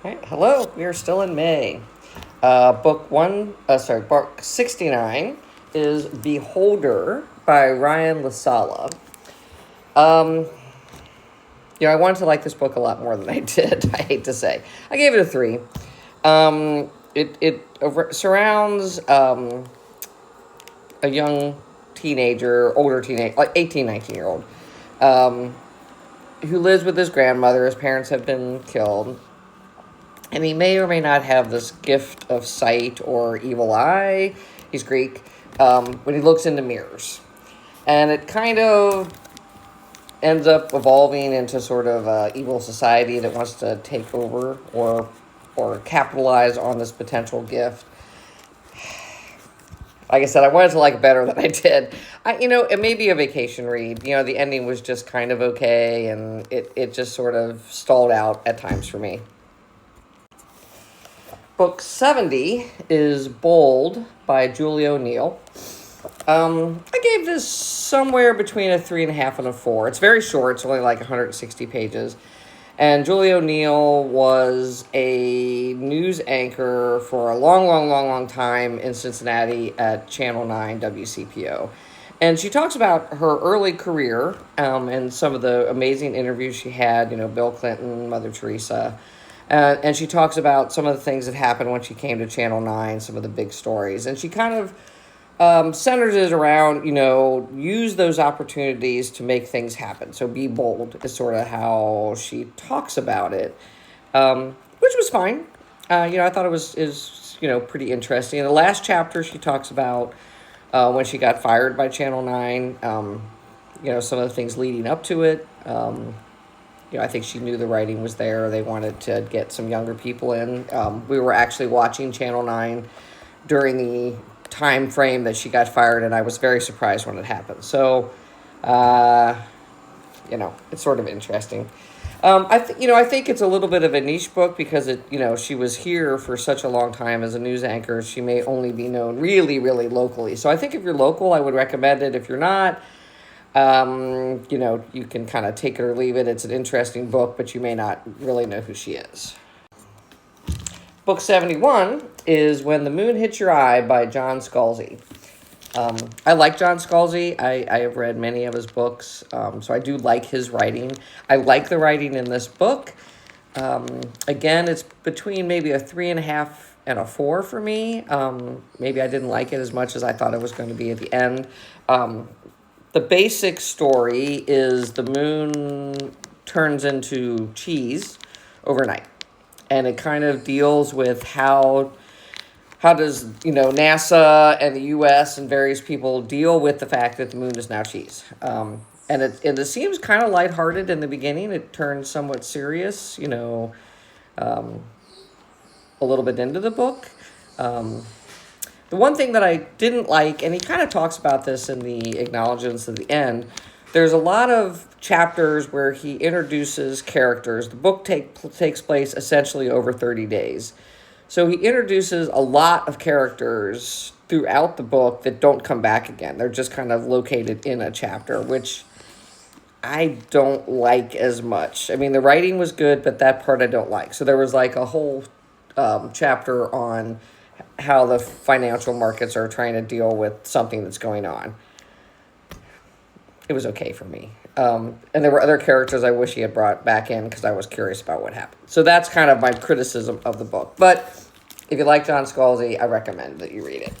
Right, hello, we are still in May. Book 69 is Beholder by Ryan LaSala. Um, I wanted to like this book a lot more than I did, I hate to say. I gave it a 3. It surrounds a young teenager, older teenager, like 18, 19-year-old, um, who lives with his grandmother. His parents have been killed. And he may or may not have this gift of sight or evil eye. He's Greek. When he looks into mirrors. And it kind of ends up evolving into sort of an evil society that wants to take over or capitalize on this potential gift. Like I said, I wanted to like it better than I did. It may be a vacation read. The ending was just kind of okay, and it just sort of stalled out at times for me. Book 70 is Bold by Julie O'Neill. I gave this somewhere between a 3.5 and a 4. It's very short. It's only like 160 pages. And Julie O'Neill was a news anchor for a long time in Cincinnati at Channel 9 WCPO. And she talks about her early career and some of the amazing interviews she had, Bill Clinton, Mother Teresa. And she talks about some of the things that happened when she came to Channel 9, some of the big stories. And she kind of centers it around, use those opportunities to make things happen. So be bold is sort of how she talks about it, which was fine. I thought it is pretty interesting. In the last chapter, she talks about when she got fired by Channel 9, some of the things leading up to it. I think she knew the writing was there. They wanted to get some younger people in. We were actually watching Channel 9 during the time frame that she got fired, and I was very surprised when it happened. So, it's sort of interesting. I think it's a little bit of a niche book because she was here for such a long time as a news anchor. She may only be known really, really locally. So I think if you're local, I would recommend it. If you're not, you can kind of take it or leave it. It's an interesting book, but you may not really know who she is. Book 71 is When the Moon Hits Your Eye by John Scalzi. I like John Scalzi. I have read many of his books, so I do like his writing. I like the writing in this book. Again, it's between maybe a 3.5 and a 4 for me. Maybe I didn't like it as much as I thought it was going to be at the end. The basic story is the moon turns into cheese overnight. And it kind of deals with how does, NASA and the U.S. and various people deal with the fact that the moon is now cheese. And it seems kind of lighthearted in the beginning. It turns somewhat serious, a little bit into the book. The one thing that I didn't like, and he kind of talks about this in the acknowledgments at the end, there's a lot of chapters where he introduces characters. The book takes place essentially over 30 days. So he introduces a lot of characters throughout the book that don't come back again. They're just kind of located in a chapter, which I don't like as much. I mean, the writing was good, but that part I don't like. So there was like a whole chapter on how the financial markets are trying to deal with something that's going on. It was okay for me. And there were other characters I wish he had brought back in because I was curious about what happened. So that's kind of my criticism of the book. But if you like John Scalzi, I recommend that you read it.